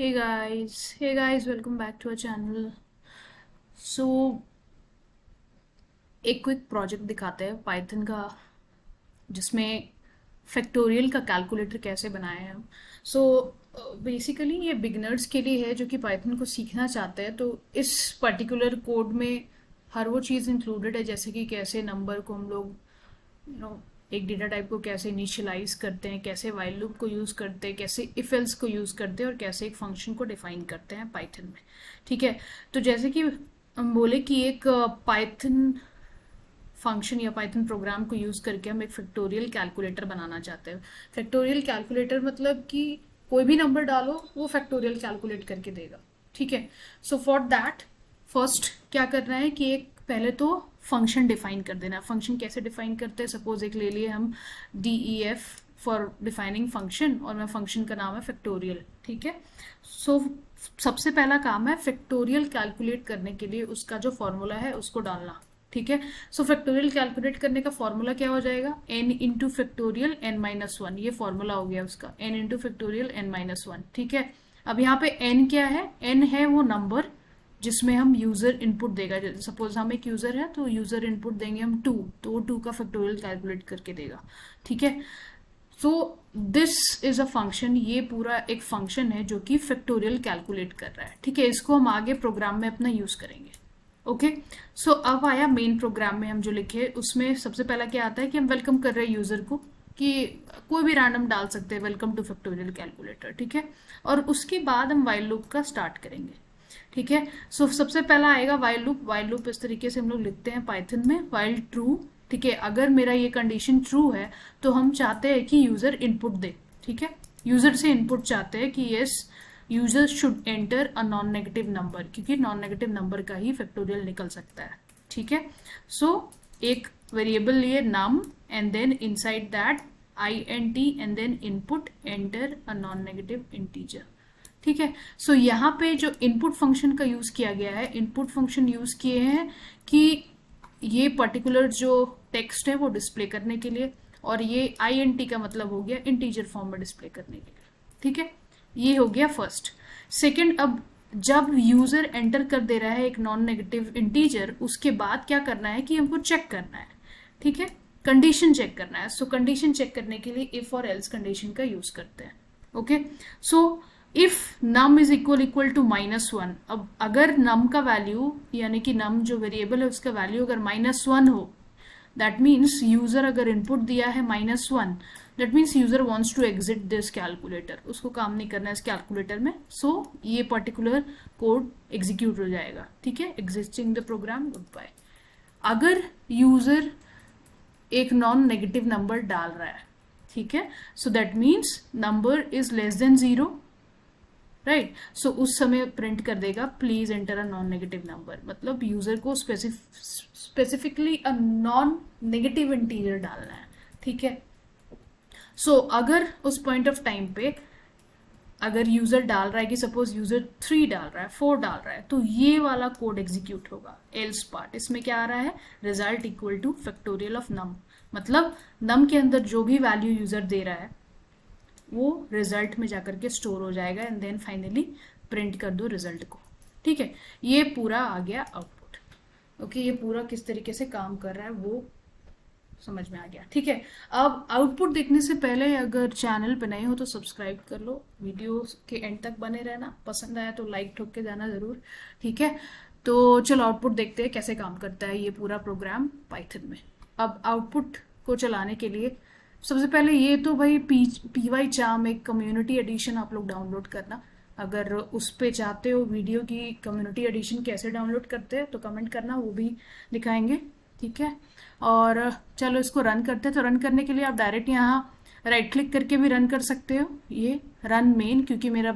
Hey guys, welcome back to our channel. So, एक quick project दिखाते हैं Python का जिसमें फैक्टोरियल का कैलकुलेटर कैसे बनाए हैं हम. सो बेसिकली ये बिगिनर्स के लिए है जो कि पाइथन को सीखना चाहते हैं. तो इस पर्टिकुलर कोड में हर वो चीज़ इंक्लूडेड है, जैसे कि कैसे नंबर को हम लोग एक डेटा टाइप को कैसे इनिशियलाइज करते हैं, कैसे वाइल लूप को यूज़ करते हैं, कैसे इफ एल्स को यूज़ करते हैं और कैसे एक फंक्शन को डिफाइन करते हैं पाइथन में. ठीक है. तो जैसे कि हम बोले कि एक पाइथन फंक्शन या पाइथन प्रोग्राम को यूज़ करके हम एक फैक्टोरियल कैलकुलेटर बनाना चाहते हैं. फैक्टोरियल कैलकुलेटर मतलब कि कोई भी नंबर डालो वो फैक्टोरियल कैलकुलेट करके देगा. ठीक है. सो फॉर दैट फर्स्ट क्या करना है कि एक पहले तो फंक्शन डिफाइन कर देना. फंक्शन कैसे डिफाइन करते हैं, सपोज एक ले लिए हम DEF फॉर डिफाइनिंग फंक्शन और मैं फंक्शन का नाम है फैक्टोरियल. ठीक है. सो सबसे पहला काम है फैक्टोरियल कैलकुलेट करने के लिए उसका जो फॉर्मूला है उसको डालना. ठीक है. सो फैक्टोरियल कैलकुलेट करने का फॉर्मूला क्या हो जाएगा, n इंटू फैक्टोरियल n-1. ये फॉर्मूला हो गया उसका, n इंटू फैक्टोरियल n-1. ठीक है. अब यहाँ पे n क्या है, n है वो नंबर जिसमें हम यूजर इनपुट देगा. सपोज हम एक यूजर है तो यूजर इनपुट देंगे हम 2, तो वो 2 का फैक्टोरियल कैलकुलेट करके देगा. ठीक है. So this is a function. ये पूरा एक फंक्शन है जो कि फैक्टोरियल कैलकुलेट कर रहा है. ठीक है. इसको हम आगे प्रोग्राम में अपना यूज करेंगे. ओके. सो अब आया मेन प्रोग्राम में हम जो लिखे उसमें सबसे पहला क्या आता है कि हम वेलकम कर रहे हैं यूजर को कि कोई भी रैंडम डाल सकते हैं वेलकम टू फैक्टोरियल कैलकुलेटर. ठीक है. और उसके बाद हम वाइल लूप का स्टार्ट करेंगे. ठीक है. सो सबसे पहला आएगा वाइल लूप. वाइल लूप इस तरीके से हम लोग लिखते हैं पाइथन में, वाइल ट्रू. ठीक है. अगर मेरा ये कंडीशन ट्रू है तो हम चाहते हैं कि यूजर इनपुट दे. ठीक है. यूजर से इनपुट चाहते हैं कि yes user should enter a non negative number, क्योंकि नॉन नेगेटिव नंबर का ही फैक्टोरियल निकल सकता है. ठीक है. सो एक वेरिएबल लिए num and then inside that int and then input enter a non negative integer. ठीक है. सो यहाँ पे जो इनपुट फंक्शन का यूज किया गया है, इनपुट फंक्शन यूज किए हैं कि ये पर्टिकुलर जो टेक्स्ट है वो डिस्प्ले करने के लिए, और ये int का मतलब हो गया इंटीजर फॉर्म में डिस्प्ले करने के लिए. ठीक है. ये हो गया फर्स्ट. सेकंड, अब जब यूजर एंटर कर दे रहा है एक नॉन नेगेटिव इंटीजर, उसके बाद क्या करना है कि हमको चेक करना है. ठीक है. कंडीशन चेक करना है. सो कंडीशन चेक करने के लिए इफ और एल्स कंडीशन का यूज करते हैं. Okay. So if num is equal to -1. अब अगर नम का वैल्यू यानी कि नम जो वेरिएबल है उसका वैल्यू अगर -1 हो, दैट मीन्स यूजर अगर इनपुट दिया है -1, that means user wants to exit this calculator. उसको काम नहीं करना है इस कैलकुलेटर में. सो ये पर्टिकुलर कोड एग्जीक्यूट हो जाएगा. ठीक है. Existing the program, goodbye. अगर यूजर एक नॉन नेगेटिव नंबर डाल रहा है, ठीक है, so that means number is less than 0, right. So उस समय प्रिंट कर देगा please enter a non negative number. मतलब यूजर को specifically a non negative integer डालना है. ठीक है. सो अगर उस पॉइंट ऑफ टाइम पे अगर यूजर डाल रहा है कि सपोज यूजर 3 डाल रहा है, 4 डाल रहा है, तो ये वाला कोड एग्जीक्यूट होगा. एल्स पार्ट इसमें क्या आ रहा है, result equal to factorial of num. मतलब नम के अंदर जो भी वैल्यू यूजर दे रहा है वो रिजल्ट में जाकर के स्टोर हो जाएगा एंड देन फाइनली प्रिंट कर दो रिजल्ट को. ठीक है. ये पूरा आ गया आउटपुट. ओके. ये पूरा किस तरीके से काम कर रहा है वो समझ में आ गया. ठीक है. अब आउटपुट देखने से पहले अगर चैनल पे नए हो तो सब्सक्राइब कर लो, वीडियो के एंड तक बने रहना, पसंद आया तो लाइक ठोक के जाना ज़रूर. ठीक है. तो चलो आउटपुट देखते हैं कैसे काम करता है ये पूरा प्रोग्राम पाइथन में. अब आउटपुट को चलाने के लिए सबसे पहले ये तो भाई PyCharm एक कम्युनिटी एडिशन आप लोग डाउनलोड करना. अगर उस पे चाहते हो वीडियो की कम्युनिटी एडिशन कैसे डाउनलोड करते हैं तो कमेंट करना, वो भी दिखाएंगे. ठीक है. और चलो इसको रन करते हैं. तो रन करने के लिए आप डायरेक्ट यहाँ राइट क्लिक करके भी रन कर सकते हो, ये रन मेन, क्योंकि मेरा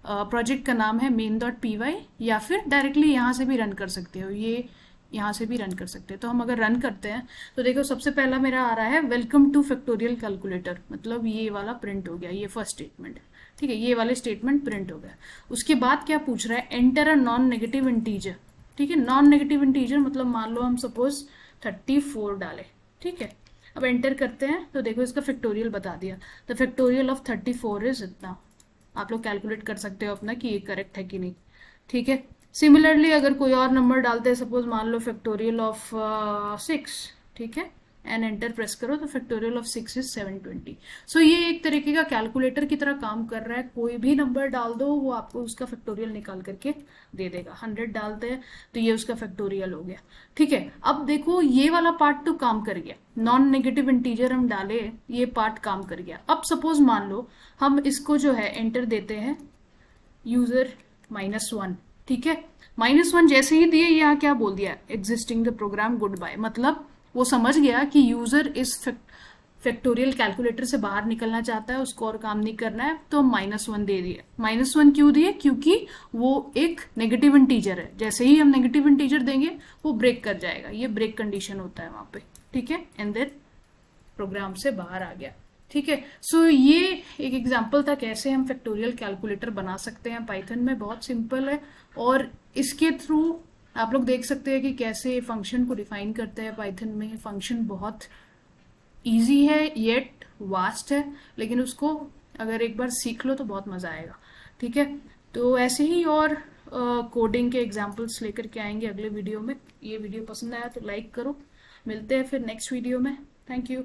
प्रोजेक्ट का नाम है main.py, या फिर डायरेक्टली यहाँ से भी रन कर सकते हो, ये यहाँ से भी रन कर सकते हैं. तो हम अगर रन करते हैं तो देखो सबसे पहला मेरा आ रहा है वेलकम टू फैक्टोरियल कैलकुलेटर. मतलब ये वाला प्रिंट हो गया, ये फर्स्ट स्टेटमेंट. ठीक है. ये वाले स्टेटमेंट प्रिंट हो गया. उसके बाद क्या पूछ रहा है, enter a non negative integer. ठीक है. नॉन नेगेटिव इंटीजर मतलब मान लो हम सपोज 34 डाले. ठीक है. अब एंटर करते हैं तो देखो इसका फैक्टोरियल बता दिया. द फैक्टोरियल ऑफ 34 इज इतना. आप लोग कैलकुलेट कर सकते हो अपना कि ये करेक्ट है कि नहीं, ठीक है। सिमिलरली अगर कोई और नंबर डालते हैं, सपोज मान लो फैक्टोरियल ऑफ 6, ठीक है, एंड एंटर प्रेस करो तो फैक्टोरियल ऑफ 6 इज 720। सो ये एक तरीके का कैलकुलेटर की तरह काम कर रहा है, कोई भी नंबर डाल दो वो आपको उसका फैक्टोरियल निकाल करके दे देगा। 100 डालते हैं तो ये उसका फैक्टोरियल हो गया, ठीक है। अब देखो ये वाला पार्ट तो काम कर गया, नॉन नेगेटिव इंटीजर हम डाले, ये पार्ट काम कर गया। अब सपोज मान लो हम इसको जो है एंटर देते हैं यूजर -1, ठीक है। -1 जैसे ही दिए, यहाँ क्या बोल दिया, existing the program goodbye, मतलब वो समझ गया कि यूजर इस फैक्टोरियल कैलकुलेटर से बाहर निकलना चाहता है, उसको और काम नहीं करना है, तो -1 दे दिए। -1 क्यों दिए, क्योंकि वो एक नेगेटिव इंटीजर है, जैसे ही हम नेगेटिव इंटीजर देंगे वो ब्रेक कर जाएगा, ये ब्रेक कंडीशन होता है वहां पे, ठीक है, एंड देन प्रोग्राम से बाहर आ गया, ठीक है। सो ये एक एग्जांपल था कैसे हम फैक्टोरियल कैलकुलेटर बना सकते हैं पाइथन में, बहुत सिंपल है। और इसके थ्रू आप लोग देख सकते हैं कि कैसे फंक्शन को डिफाइन करते हैं पाइथन में। फंक्शन बहुत इजी है येट वास्ट है, लेकिन उसको अगर एक बार सीख लो तो बहुत मजा आएगा, ठीक है। तो ऐसे ही और कोडिंग के एग्जांपल्स लेकर के आएंगे अगले वीडियो में। ये वीडियो पसंद आया तो लाइक करो, मिलते हैं फिर नेक्स्ट वीडियो में। Thank you.